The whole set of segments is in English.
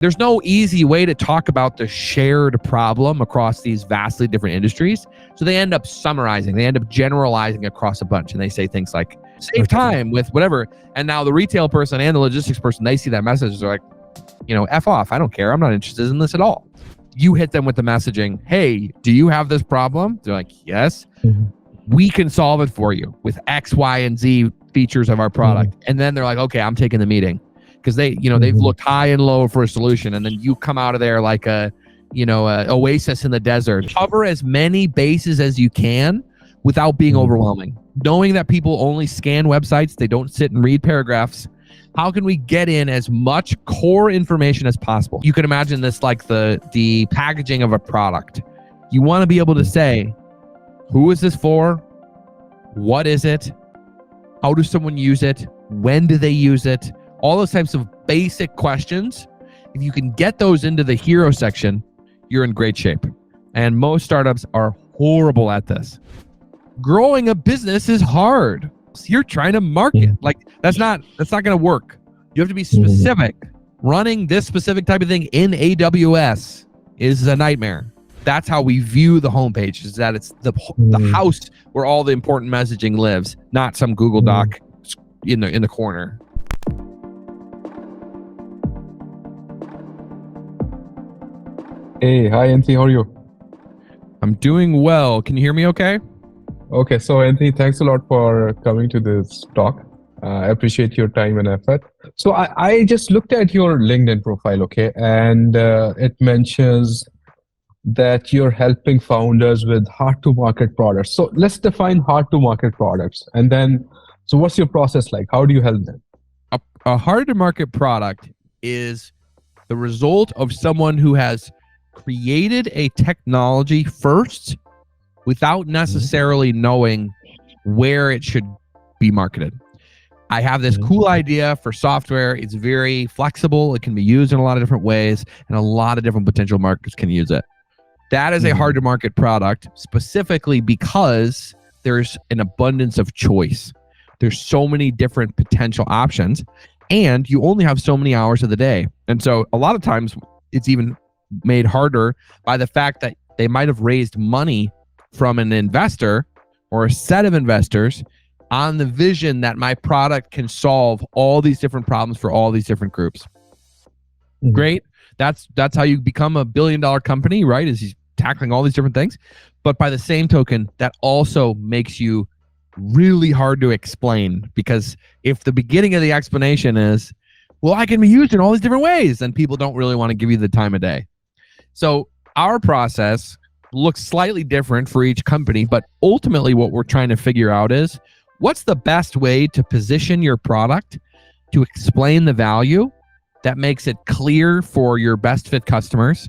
There's no easy way to talk about the shared problem across these vastly different industries. So they end up summarizing, they end up generalizing across a bunch. And they say things like, save time with whatever. And now the retail person and the logistics person, they see that message. They're like, F off. I don't care. I'm not interested in this at all. You hit them with the messaging, hey, do you have this problem? They're like, yes. We can solve it for you with X, Y, and Z features of our product. And then they're like, okay, I'm taking the meeting. Because they've looked high and low for a solution, and then you come out of there like a oasis in the desert. Cover as many bases as you can without being overwhelming. Knowing that people only scan websites, they don't sit and read paragraphs. How can we get in as much core information as possible? You can imagine this like the packaging of a product. You want to be able to say, who is this for? What is it? How does someone use it? When do they use it? All those types of basic questions. If you can get those into the hero section, you're in great shape. And most startups are horrible at this. Growing a business is hard. So you're trying to market. Like that's not going to work. You have to be specific. Running this specific type of thing in AWS is a nightmare. That's how we view the homepage, is that it's the house where all the important messaging lives, not some Google Doc in the corner. Hey, hi Anthony, how are you? I'm doing well. Can you hear me okay? Okay, so Anthony, thanks a lot for coming to this talk. I appreciate your time and effort. So I just looked at your LinkedIn profile, okay, and it mentions that you're helping founders with hard-to-market products. So let's define hard-to-market products. And then, so what's your process like? How do you help them? A hard-to-market product is the result of someone who has created a technology first without necessarily knowing where it should be marketed. I have this cool idea for software. It's very flexible. It can be used in a lot of different ways, and a lot of different potential markets can use it. That is a hard to market product, specifically because there's an abundance of choice. There's so many different potential options, and you only have so many hours of the day. And so a lot of times it's even made harder by the fact that they might have raised money from an investor or a set of investors on the vision that my product can solve all these different problems for all these different groups. Great. That's how you become a billion-dollar company, right? Is he's tackling all these different things. But by the same token, that also makes you really hard to explain, because if the beginning of the explanation is, well, I can be used in all these different ways, then people don't really want to give you the time of day. So our process looks slightly different for each company, but ultimately what we're trying to figure out is, what's the best way to position your product to explain the value that makes it clear for your best fit customers,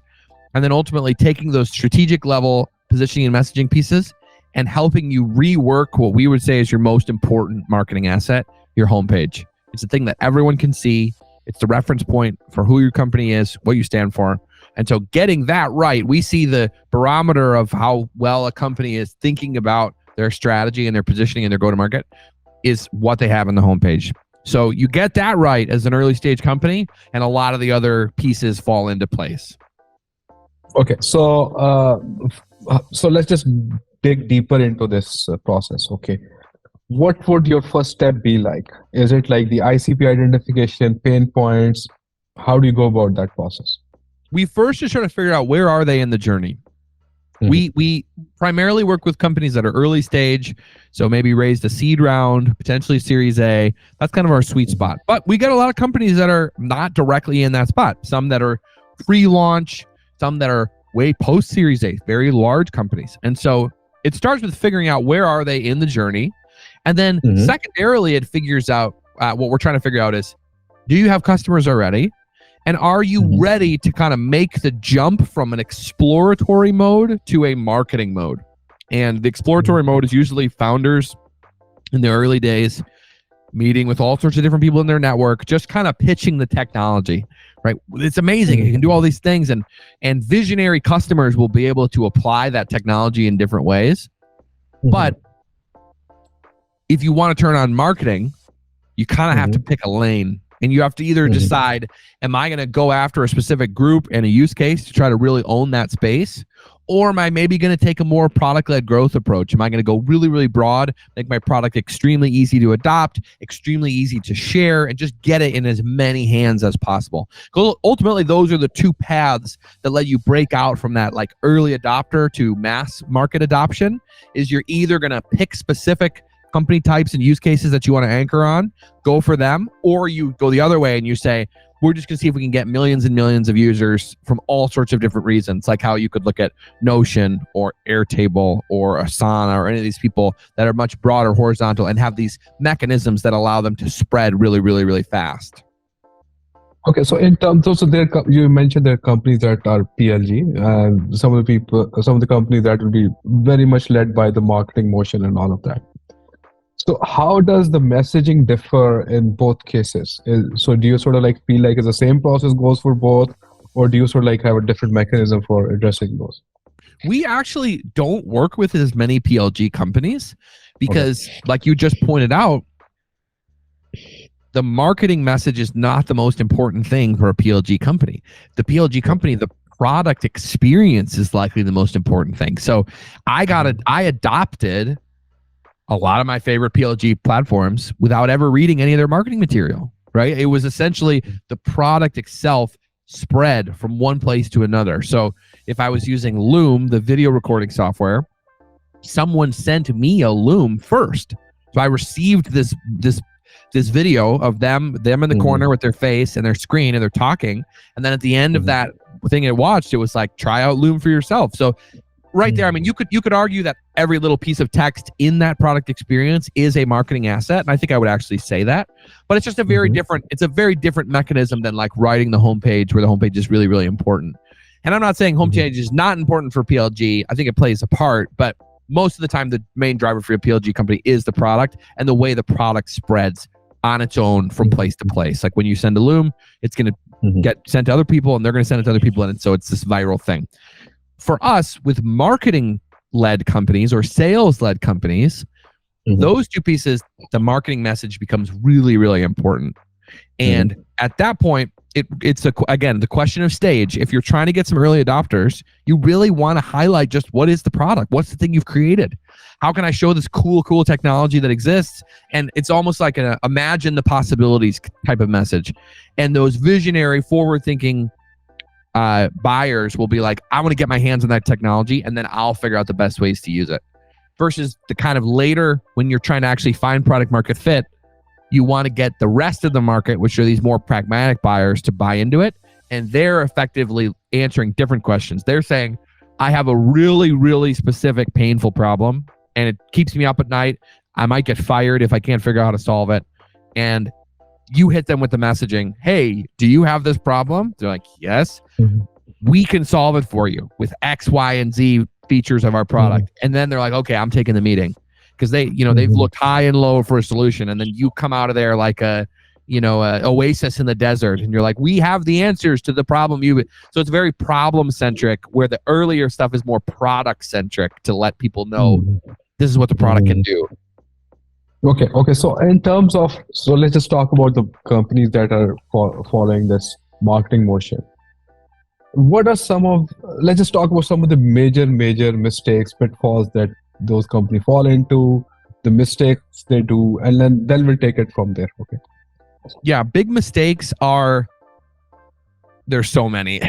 and then ultimately taking those strategic level positioning and messaging pieces and helping you rework what we would say is your most important marketing asset, your homepage. It's a thing that everyone can see. It's the reference point for who your company is, what you stand for. And so getting that right, we see the barometer of how well a company is thinking about their strategy and their positioning and their go-to-market is what they have on the homepage. So you get that right as an early stage company, and a lot of the other pieces fall into place. Okay, so let's just dig deeper into this process. Okay, what would your first step be like? Is it like the ICP identification, pain points? How do you go about that process? We first just try to figure out, where are they in the journey? We primarily work with companies that are early stage, so maybe raised a seed round, potentially Series A. That's kind of our sweet spot. But we get a lot of companies that are not directly in that spot. Some that are pre-launch, some that are way post-Series A, very large companies. And so it starts with figuring out, where are they in the journey? And then secondarily, it figures out, what we're trying to figure out is, do you have customers already? And are you ready to kind of make the jump from an exploratory mode to a marketing mode? And the exploratory mode is usually founders in the early days, meeting with all sorts of different people in their network, just kind of pitching the technology, right? It's amazing. You can do all these things, and visionary customers will be able to apply that technology in different ways. But if you want to turn on marketing, you kind of have to pick a lane. And you have to either decide, am I going to go after a specific group and a use case to try to really own that space? Or am I maybe going to take a more product-led growth approach? Am I going to go really, really broad, make my product extremely easy to adopt, extremely easy to share, and just get it in as many hands as possible? Because ultimately, those are the two paths that let you break out from that like early adopter to mass market adoption. Is you're either going to pick specific company types and use cases that you want to anchor on, go for them, or you go the other way and you say, we're just going to see if we can get millions and millions of users from all sorts of different reasons, like how you could look at Notion or Airtable or Asana or any of these people that are much broader, horizontal, and have these mechanisms that allow them to spread really, really, really fast. Okay, so in terms of you mentioned there are companies that are PLG, and some of the companies that will be very much led by the marketing motion and all of that. So how does the messaging differ in both cases? So do you sort of like feel like it's the same process goes for both, or do you sort of like have a different mechanism for addressing those? We actually don't work with as many PLG companies because, like you just pointed out, the marketing message is not the most important thing for a PLG company. The PLG company, the product experience is likely the most important thing. So I adopted a lot of my favorite PLG platforms without ever reading any of their marketing material, right? It was essentially the product itself spread from one place to another. So if I was using Loom, the video recording software, someone sent me a Loom first. So I received this video of them in the corner with their face and their screen and they're talking. And then at the end of that thing I watched, it was like, try out Loom for yourself. So right there, I mean, you could argue that every little piece of text in that product experience is a marketing asset, and I think I would actually say that. But it's just a very different. It's a very different mechanism than like writing the homepage, where the homepage is really, really important. And I'm not saying homepage is not important for PLG. I think it plays a part, but most of the time, the main driver for a PLG company is the product and the way the product spreads on its own from place to place. Like when you send a Loom, it's going to get sent to other people, and they're going to send it to other people, and so it's this viral thing. For us, with marketing-led companies or sales-led companies, those two pieces, the marketing message becomes really, really important. And at that point, it's again, the question of stage. If you're trying to get some early adopters, you really want to highlight just what is the product? What's the thing you've created? How can I show this cool technology that exists? And it's almost like an imagine the possibilities type of message. And those visionary, forward-thinking buyers will be like, I want to get my hands on that technology, and then I'll figure out the best ways to use it. Versus the kind of later, when you're trying to actually find product market fit, you want to get the rest of the market, which are these more pragmatic buyers, to buy into it. And they're effectively answering different questions. They're saying, I have a really, really specific, painful problem, and it keeps me up at night. I might get fired if I can't figure out how to solve it. And you hit them with the messaging, hey, do you have this problem? They're like, yes. We can solve it for you with X, Y, and Z features of our product. And then they're like, okay, I'm taking the meeting. Because they've looked high and low for a solution. And then you come out of there like a oasis in the desert. And you're like, we have the answers to the problem. So it's very problem centric, where the earlier stuff is more product centric to let people know this is what the product can do. Okay. So in terms of, let's just talk about the companies that are following this marketing motion. What are let's just talk about some of the major mistakes, pitfalls that those companies fall into, the mistakes they do, and then we'll take it from there. Okay. Yeah, big mistakes there's so many.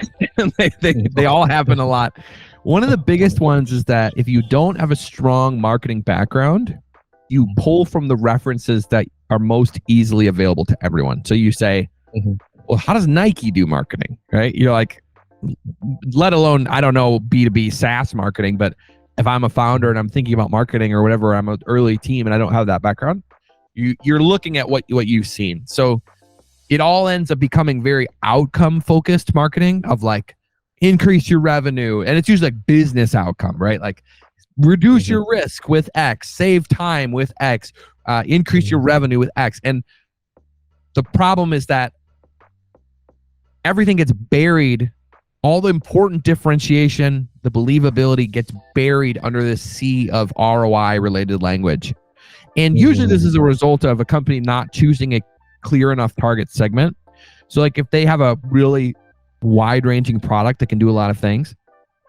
they all happen a lot. One of the biggest ones is that if you don't have a strong marketing background, you pull from the references that are most easily available to everyone. So you say, well, how does Nike do marketing, right? You're like, let alone, I don't know, B2B SaaS marketing, but if I'm a founder and I'm thinking about marketing or whatever, I'm an early team and I don't have that background, you're looking at what you've seen. So it all ends up becoming very outcome focused marketing of like, increase your revenue. And it's usually like business outcome, right? Like reduce your risk with X, save time with X, increase your revenue with X. And the problem is that everything gets buried. All the important differentiation, the believability gets buried under this sea of ROI related language. And usually this is a result of a company not choosing clear enough target segment. So like if they have a really wide ranging product that can do a lot of things,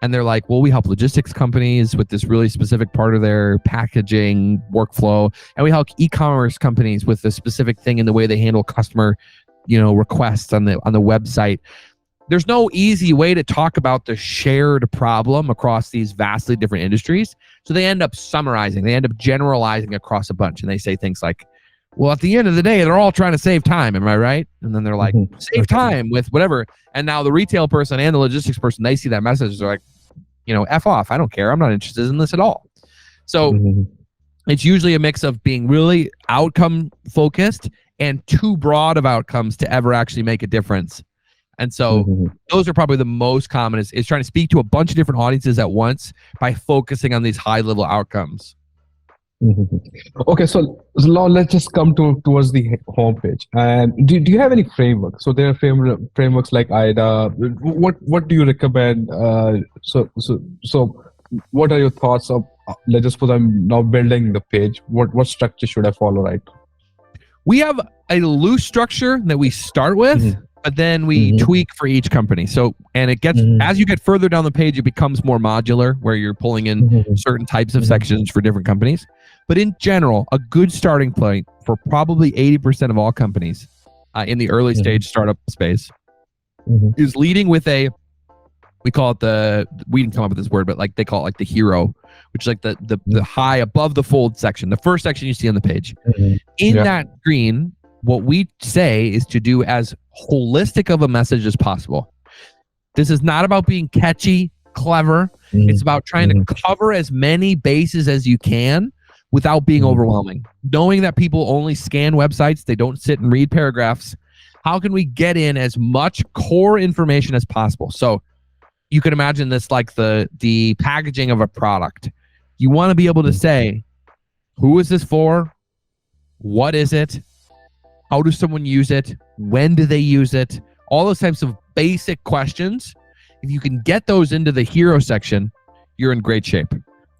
and they're like, well, we help logistics companies with this really specific part of their packaging workflow, and we help e-commerce companies with a specific thing in the way they handle customer, requests on the website. There's no easy way to talk about the shared problem across these vastly different industries. So they end up summarizing, they end up generalizing across a bunch, and they say things like, well, at the end of the day, they're all trying to save time. Am I right? And then they're like, save time with whatever. And now the retail person and the logistics person, they see that message. They're like, F off. I don't care. I'm not interested in this at all. So it's usually a mix of being really outcome focused and too broad of outcomes to ever actually make a difference. And so those are probably the most common is trying to speak to a bunch of different audiences at once by focusing on these high level outcomes. Okay, so now let's just come towards the homepage. And do you have any framework? So there are frameworks like IDA. What do you recommend? So what are your thoughts of? Let's just suppose I'm now building the page. What structure should I follow? Right. We have a loose structure that we start with, but then we tweak for each company. So, and it gets, as you get further down the page, it becomes more modular where you're pulling in certain types of sections for different companies. But in general, a good starting point for probably 80% of all companies in the early stage startup space is leading with we call it we didn't come up with this word, but like they call it like the hero, which is like the high above the fold section, the first section you see on the page. In that screen, what we say is to do as holistic of a message as possible. This is not about being catchy, clever. It's about trying to cover as many bases as you can without being overwhelming. Knowing that people only scan websites, they don't sit and read paragraphs. How can we get in as much core information as possible? So you can imagine this like the packaging of a product. You want to be able to say, who is this for? What is it? How does someone use it? When do they use it? All those types of basic questions. If you can get those into the hero section, you're in great shape.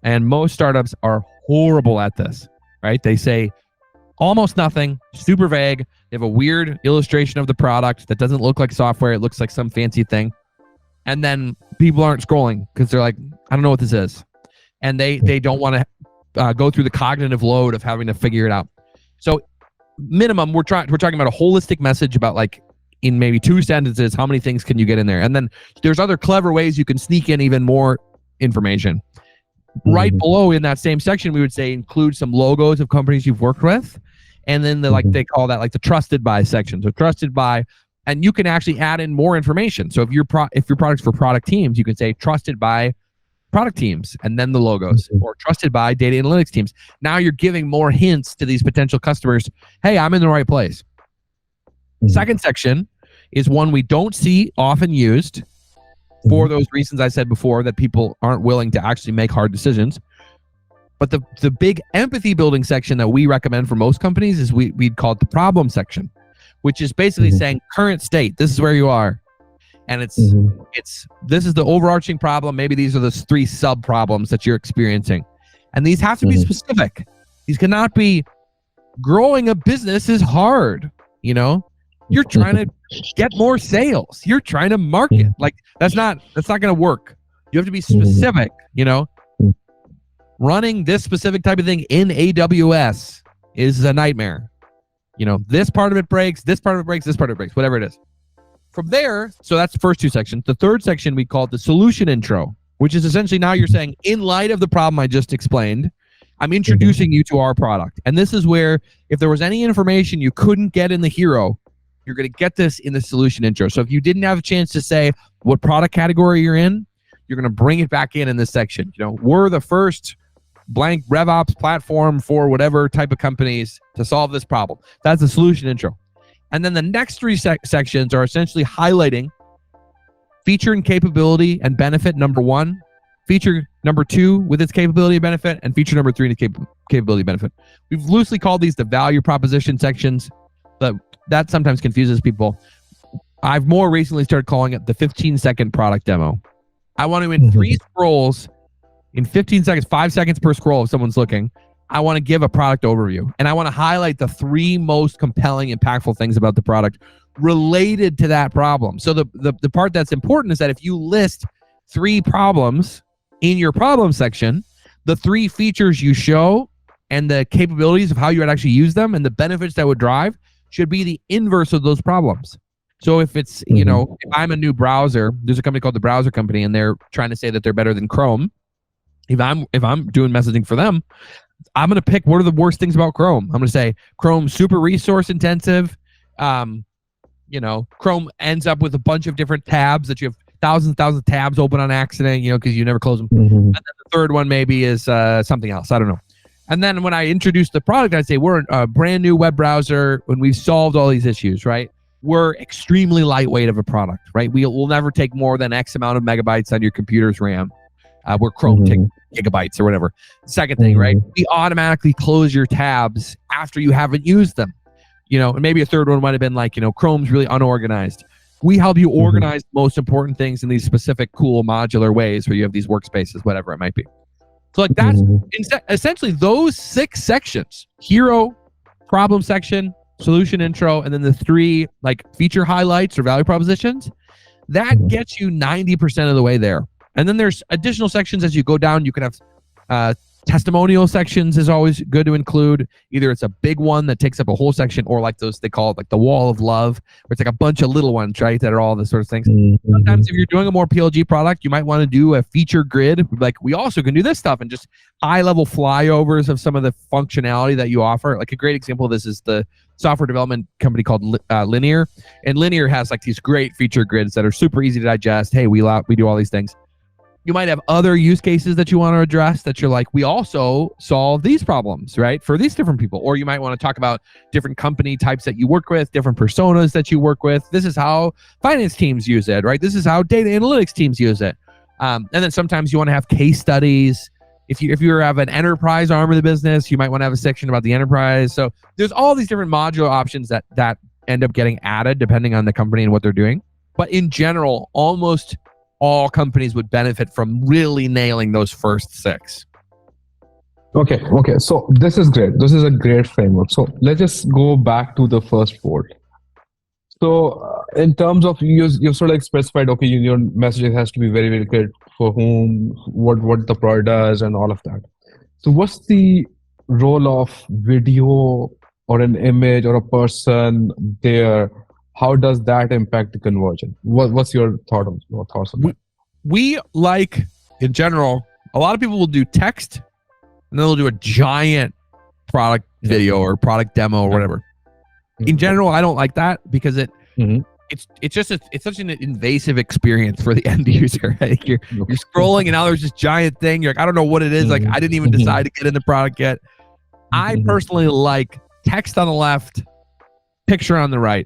And most startups are horrible at this, right? They say almost nothing, super vague. They have a weird illustration of the product that doesn't look like software. It looks like some fancy thing. And then people aren't scrolling because they're like, I don't know what this is. And they don't want to go through the cognitive load of having to figure it out. So minimum, we're talking about a holistic message about like in maybe 2 sentences, how many things can you get in there? And then there's other clever ways you can sneak in even more information. Right below in that same section, we would say include some logos of companies you've worked with. And then they call that like the trusted by section. So trusted by, and you can actually add in more information. So if your product's for product teams, you can say trusted by product teams and then the logos, or trusted by data analytics teams. Now you're giving more hints to these potential customers. Hey, I'm in the right place. Second section is one we don't see often used for those reasons I said before, that people aren't willing to actually make hard decisions. But the big empathy building section that we recommend for most companies is we'd call it the problem section, which is basically saying current state, this is where you are. And this is the overarching problem. Maybe these are the 3 sub problems that you're experiencing. And these have to be specific. These cannot be growing a business is hard. You're trying to get more sales. You're trying to market. Like that's not going to work. You have to be specific, Running this specific type of thing in AWS is a nightmare. This part of it breaks, this part of it breaks, this part of it breaks, whatever it is. From there, so that's the first 2 sections. The third section we call the solution intro, which is essentially now you're saying, in light of the problem I just explained, I'm introducing you to our product. And this is where if there was any information you couldn't get in the hero, you're going to get this in the solution intro. So if you didn't have a chance to say what product category you're in, you're going to bring it back in this section. We're the first blank RevOps platform for whatever type of companies to solve this problem. That's the solution intro. And then the next 3 sections are essentially highlighting feature and capability and benefit number 1, feature number 2 with its capability and benefit, and feature number 3 and its capability and benefit. We've loosely called these the value proposition sections, but that sometimes confuses people. I've more recently started calling it the 15-second product demo. I want to in 3 scrolls, in 15 seconds, 5 seconds per scroll if someone's looking, I want to give a product overview, and I want to highlight the 3 most compelling, impactful things about the product related to that problem. So the part that's important is that if you list 3 problems in your problem section, the 3 features you show and the capabilities of how you would actually use them and the benefits that would drive should be the inverse of those problems. So if it's, if I'm a new browser, there's a company called the Browser Company, and they're trying to say that they're better than Chrome. If I'm doing messaging for them, I'm going to pick what are the worst things about Chrome. I'm going to say Chrome's super resource intensive. Chrome ends up with a bunch of different tabs that you have thousands and thousands of tabs open on accident, because you never close them. And then the third one maybe is something else. I don't know. And then when I introduce the product, I'd say we're a brand new web browser when we've solved all these issues, right? We're extremely lightweight of a product, right? We'll never take more than X amount of megabytes on your computer's RAM. Where Chrome takes gigabytes or whatever. Second thing, right? We automatically close your tabs after you haven't used them. And maybe a third one might have been like, Chrome's really unorganized. We help you organize the most important things in these specific cool modular ways where you have these workspaces, whatever it might be. So like that's essentially those 6 sections: hero, problem section, solution intro, and then the 3 like feature highlights or value propositions. That gets you 90% of the way there. And then there's additional sections as you go down. You can have testimonial sections is always good to include. Either it's a big one that takes up a whole section, or like those, they call it like the wall of love, where it's like a bunch of little ones, right? That are all the sort of things. Sometimes if you're doing a more PLG product, you might want to do a feature grid. Like we also can do this stuff, and just high level flyovers of some of the functionality that you offer. Like a great example of this is the software development company called Linear. And Linear has like these great feature grids that are super easy to digest. Hey, we do all these things. You might have other use cases that you want to address that you're like, we also solve these problems, right? For these different people. Or you might want to talk about different company types that you work with, different personas that you work with. This is how finance teams use it, right? This is how data analytics teams use it. And then sometimes you want to have case studies. If you have an enterprise arm of the business, you might want to have a section about the enterprise. So there's all these different modular options that end up getting added depending on the company and what they're doing. But in general, almost all companies would benefit from really nailing those first 6. Okay. So this is great. This is a great framework. So let's just go back to the first 4. So in terms of you sort of like specified, okay, your message has to be very, very clear for whom, what the product does, and all of that. So what's the role of video or an image or a person there? How does that impact the conversion? What's your thoughts on that? We like, in general, a lot of people will do text, and then they'll do a giant product video or product demo or whatever. In general, I don't like that because it's such an invasive experience for the end user. Right? You're scrolling, and now there's this giant thing. You're like, I don't know what it is. Like, I didn't even decide to get in the product yet. I personally like text on the left, picture on the right.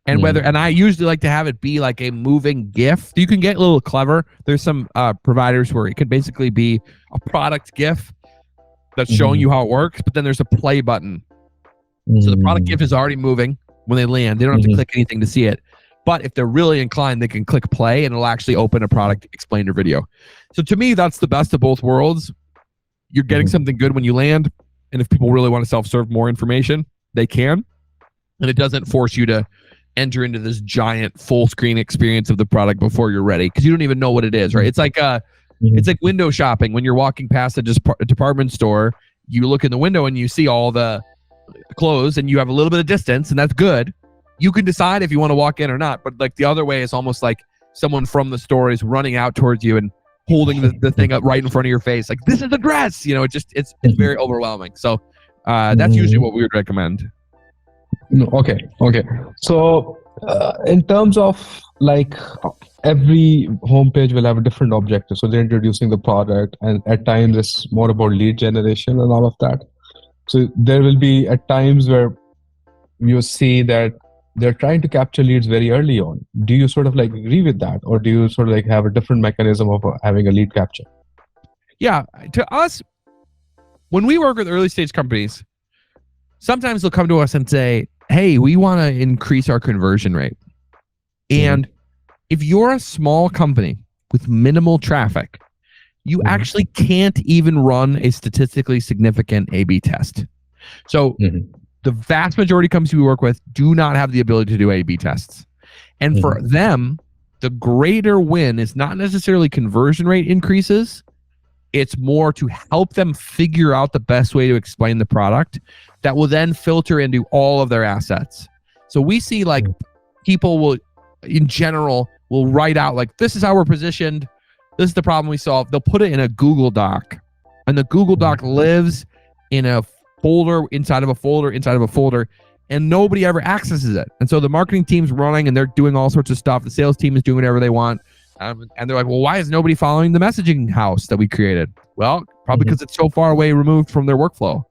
And and I usually like to have it be like a moving GIF. You can get a little clever. There's some providers where it could basically be a product GIF that's showing you how it works, but then there's a play button. So the product GIF is already moving when they land. They don't have to click anything to see it. But if they're really inclined, they can click play, and it'll actually open a product explainer video. So to me, that's the best of both worlds. You're getting something good when you land, and if people really want to self-serve more information, they can. And it doesn't force you to enter into this giant full screen experience of the product before you're ready, because you don't even know what it is, right? It's like it's like window shopping. When you're walking past a department store, you look in the window and you see all the clothes, and you have a little bit of distance, and that's good. You can decide if you want to walk in or not. But like the other way is almost like someone from the store is running out towards you and holding the thing up right in front of your face, like, this is the dress. It's very overwhelming. So that's usually what we would recommend. Okay. So in terms of like every homepage will have a different objective. So they're introducing the product, and at times it's more about lead generation and all of that. So there will be at times where you see that they're trying to capture leads very early on. Do you sort of like agree with that, or do you sort of like have a different mechanism of having a lead capture? Yeah, to us, when we work with early stage companies, sometimes they'll come to us and say, hey, we want to increase our conversion rate. And if you're a small company with minimal traffic, you actually can't even run a statistically significant A/B test. So the vast majority of companies we work with do not have the ability to do A/B tests. And for them, the greater win is not necessarily conversion rate increases. It's more to help them figure out the best way to explain the product that will then filter into all of their assets. So we see like people will, in general, will write out like, this is how we're positioned. This is the problem we solve. They'll put it in a Google Doc, and the Google Doc lives in a folder inside of a folder inside of a folder, and nobody ever accesses it. And so the marketing team's running and they're doing all sorts of stuff. The sales team is doing whatever they want. And they're like, well, why is nobody following the messaging house that we created? Well, probably because it's so far away removed from their workflow.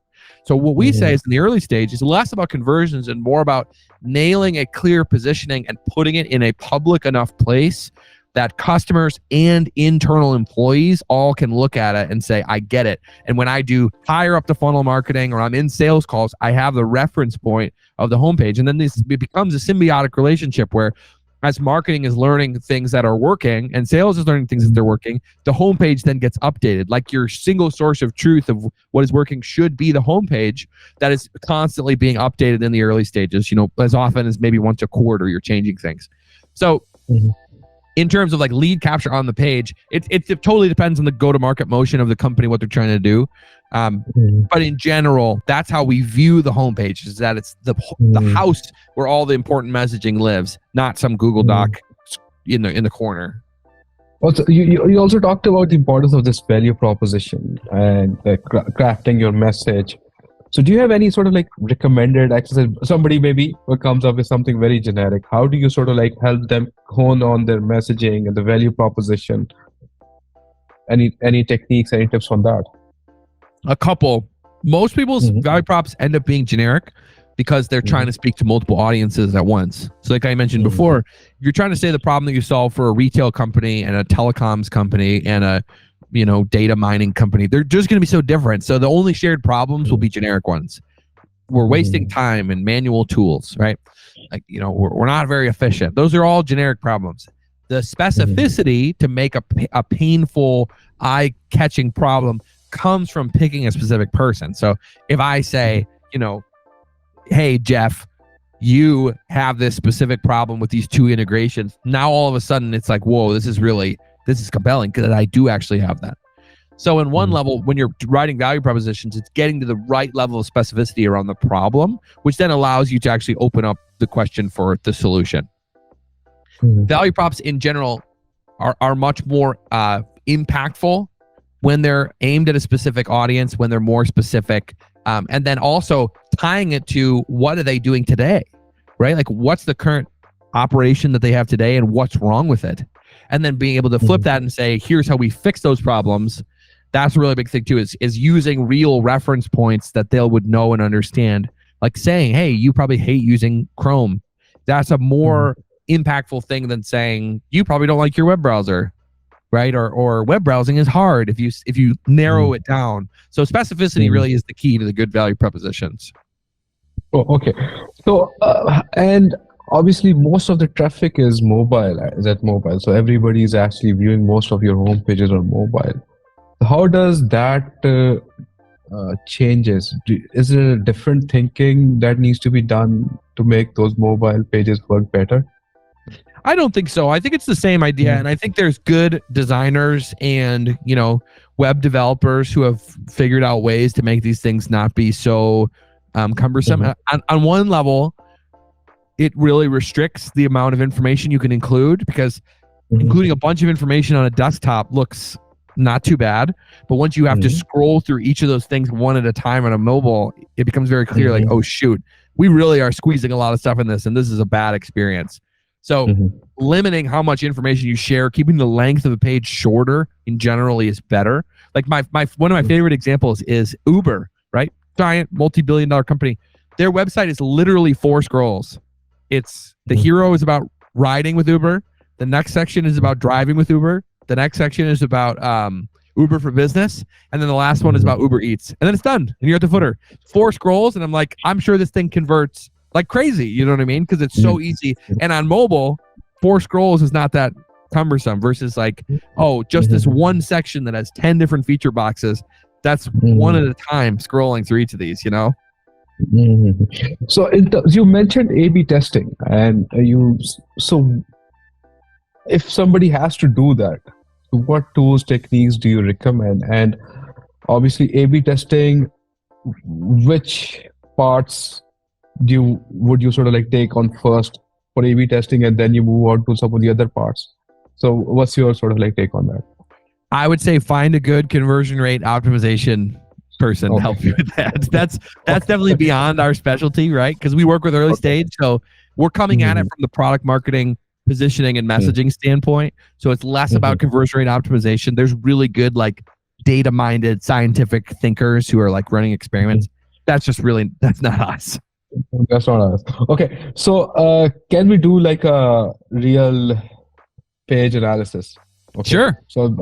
So what we say is in the early stage is less about conversions and more about nailing a clear positioning and putting it in a public enough place that customers and internal employees all can look at it and say, I get it. And when I do higher up the funnel marketing or I'm in sales calls, I have the reference point of the homepage. And then it becomes a symbiotic relationship where as marketing is learning things that are working and sales is learning things that they're working, the homepage then gets updated. Like your single source of truth of what is working should be the homepage that is constantly being updated in the early stages, as often as maybe once a quarter you're changing things. So in terms of like lead capture on the page, it totally depends on the go-to-market motion of the company, what they're trying to do. But in general, that's how we view the homepage, is that it's the house where all the important messaging lives, not some Google Doc in the corner. Also, you also talked about the importance of this value proposition and crafting your message. So do you have any sort of like recommended exercise? Somebody maybe comes up with something very generic. How do you sort of like help them hone on their messaging and the value proposition? Any techniques, any tips on that? A couple. Most people's value props end up being generic because they're trying to speak to multiple audiences at once. So like I mentioned before, if you're trying to say the problem that you solve for a retail company and a telecoms company and a data mining company, they're just going to be so different. So the only shared problems will be generic ones. We're wasting time and manual tools, right? Like, we're not very efficient. Those are all generic problems. The specificity to make a painful, eye-catching problem comes from picking a specific person. So if I say, hey, Jeff, you have this specific problem with these two integrations. Now, all of a sudden, it's like, whoa, this is compelling because I do actually have that. So in one level, when you're writing value propositions, it's getting to the right level of specificity around the problem, which then allows you to actually open up the question for the solution. Value props in general are much more impactful when they're aimed at a specific audience, when they're more specific, and then also tying it to what are they doing today, right? Like what's the current operation that they have today and what's wrong with it? And then being able to flip that and say, here's how we fix those problems. That's a really big thing too, is using real reference points that they would know and understand. Like saying, hey, you probably hate using Chrome. That's a more impactful thing than saying, you probably don't like your web browser, right? Or web browsing is hard if you narrow it down. So specificity really is the key to the good value propositions. Oh, okay. So, and obviously most of the traffic is mobile. So everybody is actually viewing most of your home pages on mobile. How does that changes? Is there a different thinking that needs to be done to make those mobile pages work better? I don't think so. I think it's the same idea. And I think there's good designers and, web developers who have figured out ways to make these things not be so cumbersome. On one level, it really restricts the amount of information you can include because including a bunch of information on a desktop looks not too bad. But once you have to scroll through each of those things one at a time on a mobile, it becomes very clear like, oh, shoot, we really are squeezing a lot of stuff in this and this is a bad experience. So limiting how much information you share, keeping the length of a page shorter in generally is better. Like one of my favorite examples is Uber, right? Giant multi-billion-dollar company. Their website is literally 4 scrolls. It's the hero is about riding with Uber. The next section is about driving with Uber. The next section is about Uber for business. And then the last one is about Uber Eats. And then it's done. And you're at the footer. 4 scrolls. And I'm like, I'm sure this thing converts like crazy. You know what I mean? Because it's so easy. And on mobile, 4 scrolls is not that cumbersome versus like, oh, just this one section that has 10 different feature boxes. That's one at a time scrolling through each of these, you know? So you mentioned A/B testing, and so if somebody has to do that, what tools, techniques do you recommend? And obviously A/B testing, which parts would you sort of like take on first for A/B testing, and then you move on to some of the other parts? So what's your sort of like take on that? I would say find a good conversion rate optimization person to help you with that. That's definitely beyond our specialty, right? Because we work with early stage, so we're coming at it from the product marketing, positioning, and messaging standpoint. So it's less about conversion rate optimization. There's really good like data-minded scientific thinkers who are like running experiments. That's not us. That's not us. Okay, so can we do like a real page analysis? Okay. Sure. So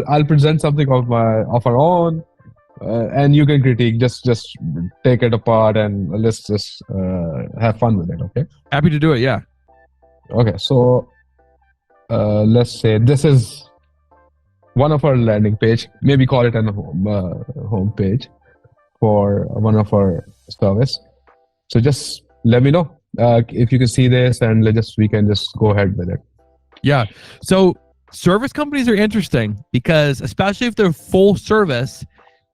I'll present something of our own, and you can critique. Just take it apart and let's just have fun with it. Okay. Happy to do it. Yeah. Okay. So let's say this is one of our landing page. Maybe call it a home page for one of our service. So just let me know if you can see this, and we can just go ahead with it. Yeah. So service companies are interesting because especially if they're full service,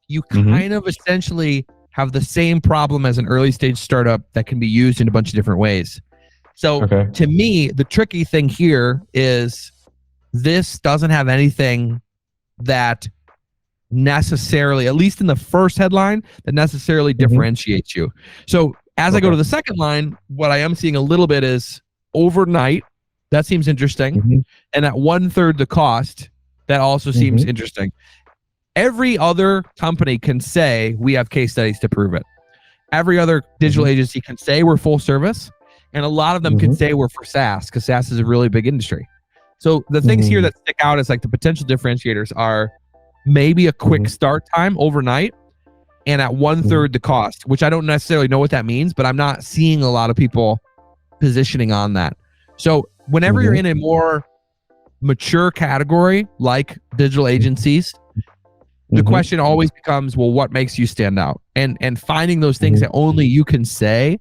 you kind of essentially have the same problem as an early stage startup that can be used in a bunch of different ways. So to me, the tricky thing here is this doesn't have anything that necessarily, at least in the first headline, that necessarily differentiates you. So as I go to the second line, what I am seeing a little bit is overnight. That seems interesting. And at 1/3 the cost, that also seems interesting. Every other company can say we have case studies to prove it. Every other digital agency can say we're full service. And a lot of them can say we're for SaaS because SaaS is a really big industry. So the things here that stick out as like the potential differentiators are maybe a quick start time overnight and at 1/3 the cost, which I don't necessarily know what that means, but I'm not seeing a lot of people positioning on that. So whenever you're in a more mature category like digital agencies, the question always becomes, well, what makes you stand out? And finding those things that only you can say,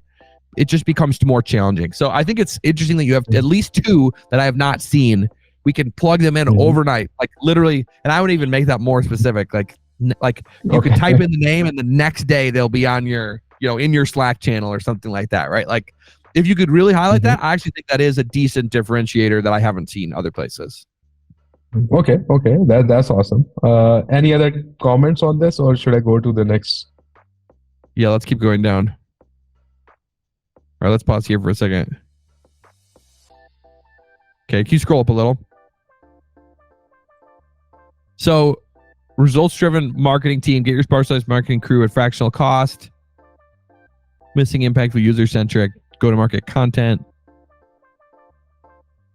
it just becomes more challenging. So I think it's interesting that you have at least two that I have not seen. We can plug them in overnight, like literally, and I would even make that more specific. Like you could type in the name and the next day they'll be on your, in your Slack channel or something like that, right? Like if you could really highlight that, I actually think that is a decent differentiator that I haven't seen other places. Okay. That's awesome. Any other comments on this, or should I go to the next? Yeah, let's keep going down. All right, let's pause here for a second. Okay, can you scroll up a little? So, results-driven marketing team, get your specialized marketing crew at fractional cost. Missing impact for user-centric, go-to-market content.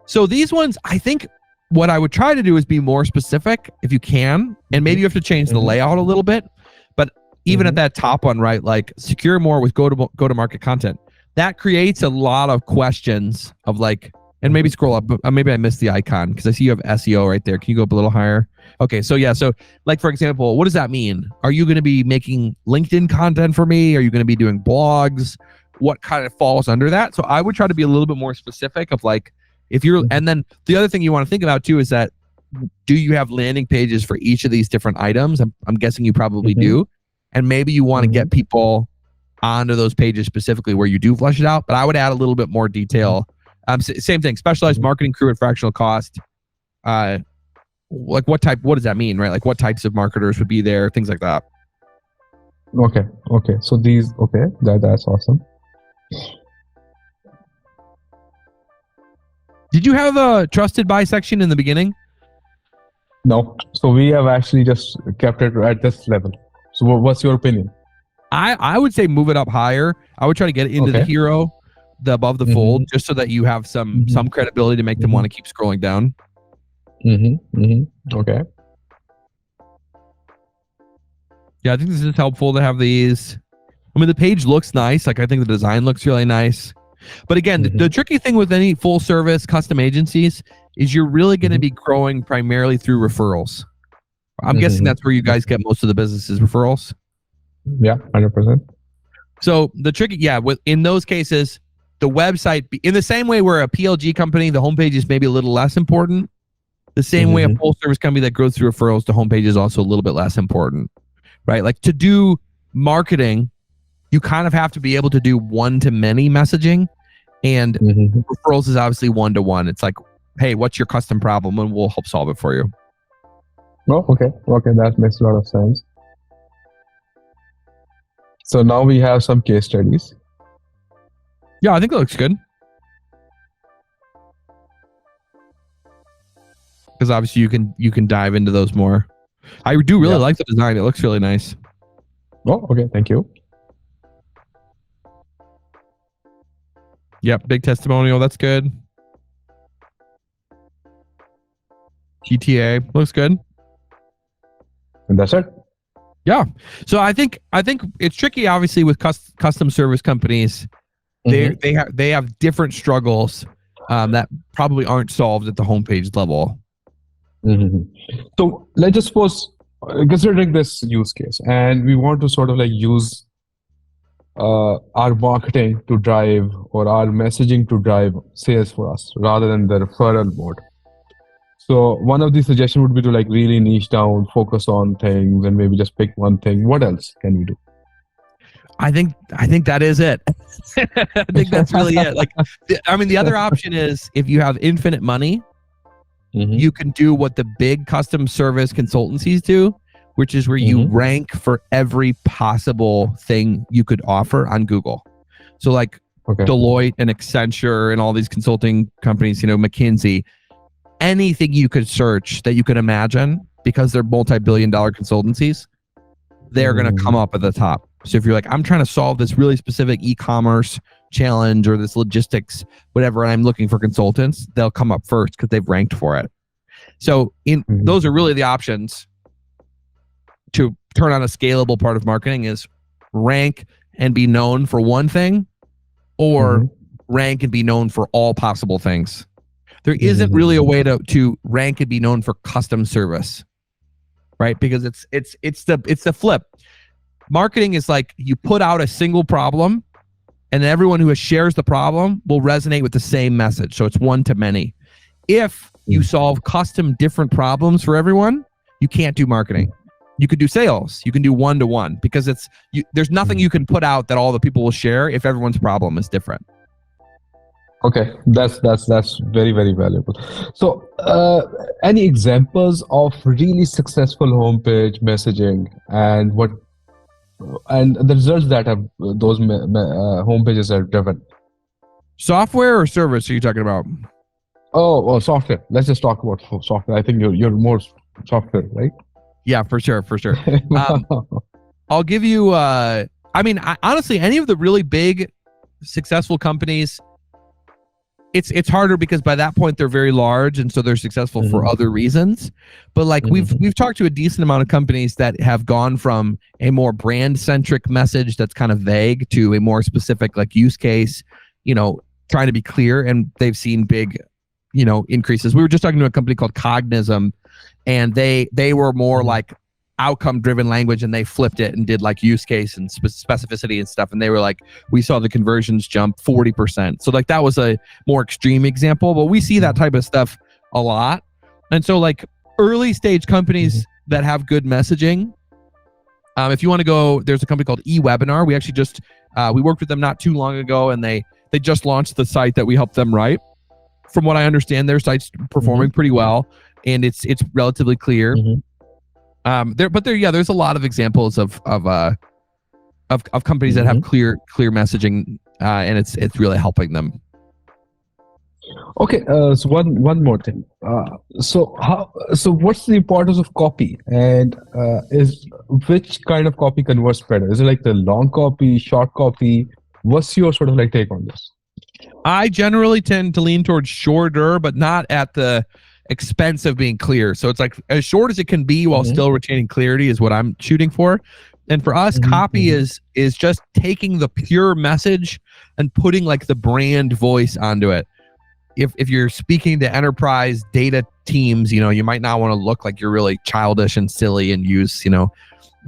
So these ones, I think what I would try to do is be more specific if you can, and maybe you have to change the layout a little bit. But even at that top one, right, like secure more with go-to-market content. That creates a lot of questions of like, and maybe scroll up, maybe I missed the icon because I see you have SEO right there. Can you go up a little higher? Okay, so yeah, so like for example, what does that mean? Are you going to be making LinkedIn content for me? Are you going to be doing blogs? What kind of falls under that? So I would try to be a little bit more specific of like, if you're, and then the other thing you want to think about too is that, do you have landing pages for each of these different items? I'm guessing you probably do. And maybe you want to get people onto those pages specifically where you do flesh it out, but I would add a little bit more detail. Same thing, specialized marketing crew at fractional cost. Like what does that mean, right? Like what types of marketers would be there, things like that. Okay. So these, that's awesome. Did you have a trusted by section in the beginning? No. So we have actually just kept it at this level. So what's your opinion? I would say move it up higher. I would try to get it into the hero, the above the fold, just so that you have some credibility to make them want to keep scrolling down. Okay. Yeah, I think this is helpful to have these. I mean, the page looks nice. Like I think the design looks really nice. But again, the tricky thing with any full service custom agencies is you're really going to be growing primarily through referrals. I'm guessing that's where you guys get most of the businesses, referrals. Yeah, 100%. So the trick, in those cases, the website, in the same way where a PLG company, the homepage is maybe a little less important. The same way a full service company that grows through referrals, the homepage is also a little bit less important, right? Like to do marketing, you kind of have to be able to do one-to-many messaging, and referrals is obviously one-to-one. It's like, hey, what's your custom problem, and we'll help solve it for you. Oh, okay, that makes a lot of sense. So now we have some case studies. Yeah, I think it looks good. Because obviously you can dive into those more. I do really like the design. It looks really nice. Oh, okay, thank you. Yep, big testimonial. That's good. GTA looks good. And that's it. Yeah. So I think it's tricky, obviously, with custom service companies. They have different struggles that probably aren't solved at the homepage level. So let's just suppose, considering this use case, and we want to sort of like use our marketing to drive, or our messaging to drive sales for us rather than the referral mode. So one of the suggestions would be to like really niche down, focus on things, and maybe just pick one thing. What else can we do? I think that is it. I think that's really it. Like, the other option is, if you have infinite money, you can do what the big custom service consultancies do, which is where you rank for every possible thing you could offer on Google. So like Deloitte and Accenture and all these consulting companies, McKinsey, anything you could search that you could imagine, because they're multi-billion-dollar consultancies, they're going to come up at the top. So if you're like, I'm trying to solve this really specific e-commerce challenge or this logistics, whatever, and I'm looking for consultants, they'll come up first because they've ranked for it. So those are really the options to turn on a scalable part of marketing: is rank and be known for one thing, or rank and be known for all possible things. There isn't really a way to rank and be known for custom service, right? Because it's the flip. Marketing is like, you put out a single problem, and everyone who shares the problem will resonate with the same message. So it's one to many. If you solve custom different problems for everyone, you can't do marketing. You could do sales. You can do one-to-one, because there's nothing you can put out that all the people will share if everyone's problem is different. Okay, that's very, very valuable. So any examples of really successful homepage messaging and the results that have those homepages are driven? Software or service are you talking about? Oh, software. Let's just talk about software. I think you're more software, right? Yeah, for sure. I'll give you, honestly, any of the really big successful companies, it's harder because by that point they're very large, and so they're successful for other reasons. But like we've talked to a decent amount of companies that have gone from a more brand-centric message that's kind of vague to a more specific like use case, trying to be clear, and they've seen big, increases. We were just talking to a company called Cognism, and they were more like outcome-driven language, and they flipped it and did like use case and specificity and stuff, and they were like, we saw the conversions jump 40%. So like that was a more extreme example, but we see that type of stuff a lot. And so like early stage companies that have good messaging, if you want to go, there's a company called eWebinar. We actually just we worked with them not too long ago, and they just launched the site that we helped them write. From what I understand, their site's performing pretty well, and it's relatively clear. There's a lot of examples of companies that have clear messaging, and it's really helping them. Okay, so one more thing. So what's the importance of copy, and which kind of copy converts better? Is it like the long copy, short copy? What's your sort of like take on this? I generally tend to lean towards shorter, but not at the expense of being clear. So it's like as short as it can be while still retaining clarity is what I'm shooting for. And for us, copy is just taking the pure message and putting like the brand voice onto it. if you're speaking to enterprise data teams, you might not want to look like you're really childish and silly and use,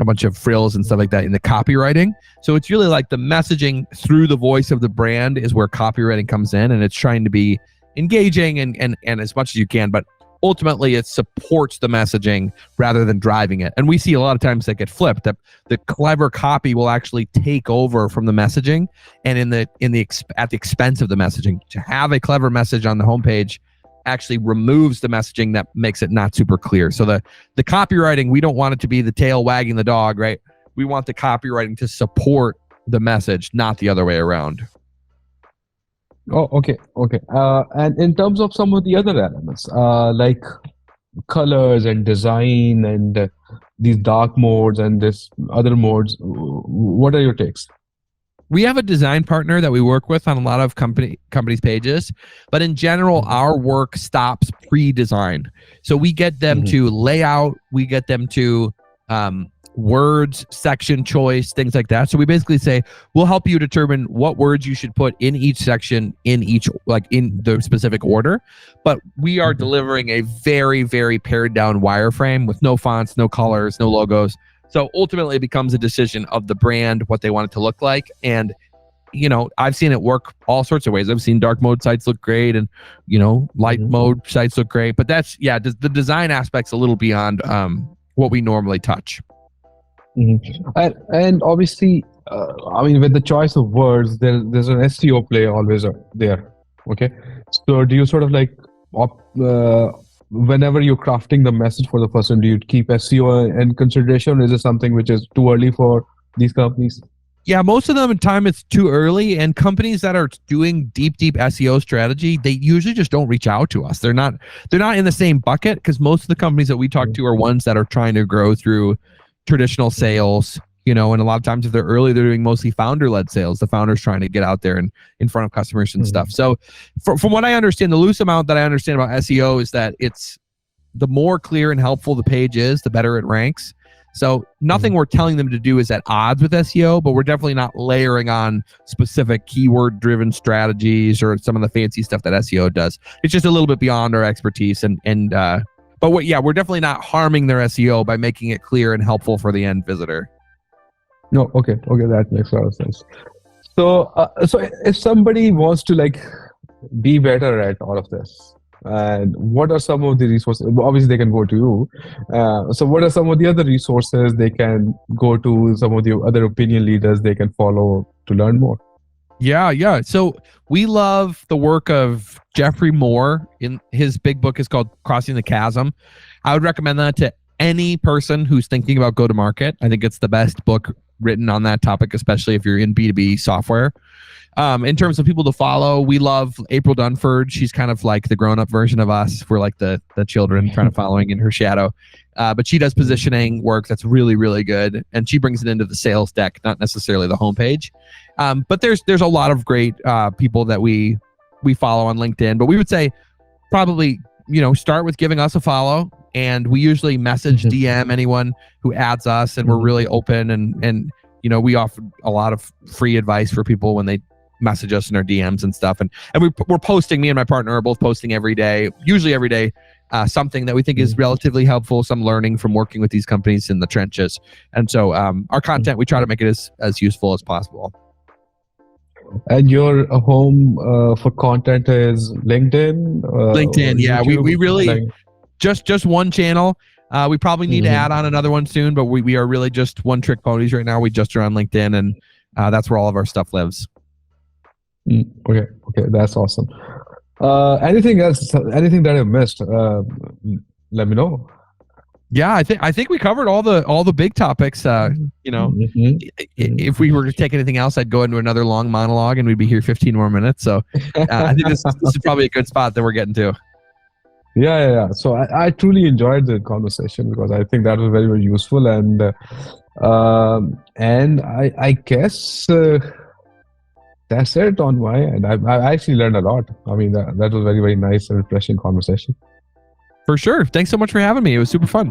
a bunch of frills and stuff like that in the copywriting. So it's really like the messaging through the voice of the brand is where copywriting comes in, and it's trying to be engaging and as much as you can, but ultimately it supports the messaging rather than driving it. And we see a lot of times that get flipped, that the clever copy will actually take over from the messaging and at the expense of the messaging. To have a clever message on the homepage actually removes the messaging that makes it not super clear. So the copywriting, we don't want it to be the tail wagging the dog, right? We want the copywriting to support the message, not the other way around. Oh, okay. And in terms of some of the other elements, like colors and design and these dark modes and this other modes, what are your takes? We have a design partner that we work with on a lot of companies' pages, but in general, our work stops pre-design. So we get them to layout, we get them to words, section choice, things like that. So we basically say, we'll help you determine what words you should put in each section, in the specific order. But we are delivering a very, very pared down wireframe with no fonts, no colors, no logos. So ultimately it becomes a decision of the brand, what they want it to look like. And, I've seen it work all sorts of ways. I've seen dark mode sites look great and, light mode sites look great. But that's, the design aspect's a little beyond what we normally touch. And obviously, with the choice of words, there's an SEO play always there. Okay. So do you sort of whenever you're crafting the message for the person, do you keep SEO in consideration? Is it something which is too early for these companies? Yeah, most of the time it's too early, and companies that are doing deep SEO strategy, they usually just don't reach out to us. They're not in the same bucket, because most of the companies that we talk to are ones that are trying to grow through traditional sales, and a lot of times if they're early, they're doing mostly founder-led sales. The founder's trying to get out there and in front of customers and stuff. So from what I understand, the loose amount that I understand about SEO is that it's the more clear and helpful the page is, the better it ranks. So nothing we're telling them to do is at odds with SEO, but we're definitely not layering on specific keyword-driven strategies or some of the fancy stuff that SEO does. It's just a little bit beyond our expertise, but we're definitely not harming their SEO by making it clear and helpful for the end visitor. No, okay, that makes a lot of sense. So if somebody wants to be better at all of this, and what are some of the resources? Obviously, they can go to you. So what are some of the other resources they can go to? Some of the other opinion leaders they can follow to learn more. Yeah. So we love the work of Jeffrey Moore. In his big book is called Crossing the Chasm. I would recommend that to any person who's thinking about go-to-market. I think it's the best book written on that topic, especially if you're in B2B software. In terms of people to follow, we love April Dunford. She's kind of like the grown-up version of us. We're like the children kind of following in her shadow. But she does positioning work that's really, really good. And she brings it into the sales deck, not necessarily the homepage. But there's a lot of great people that we follow on LinkedIn. But we would say probably, start with giving us a follow. And we usually message DM anyone who adds us, and we're really open and we offer a lot of free advice for people when they message us in our DMs and stuff. And we're posting, me and my partner are both posting every day, usually every day, something that we think is relatively helpful, some learning from working with these companies in the trenches. And so our content, we try to make it as useful as possible. And your home for content is LinkedIn? LinkedIn, yeah. We really... Just one channel. We probably need to add on another one soon, but we are really just one trick ponies right now. We just are on LinkedIn, and that's where all of our stuff lives. Okay, that's awesome. Anything else? Anything that I missed? Let me know. Yeah, I think we covered all the big topics. If we were to take anything else, I'd go into another long monologue, and we'd be here 15 more minutes. So I think this is probably a good spot that we're getting to. Yeah. So I truly enjoyed the conversation because I think that was very, very useful, and I guess that's it on my end. I actually learned a lot. I mean, that was very, very nice and refreshing conversation. For sure. Thanks so much for having me. It was super fun.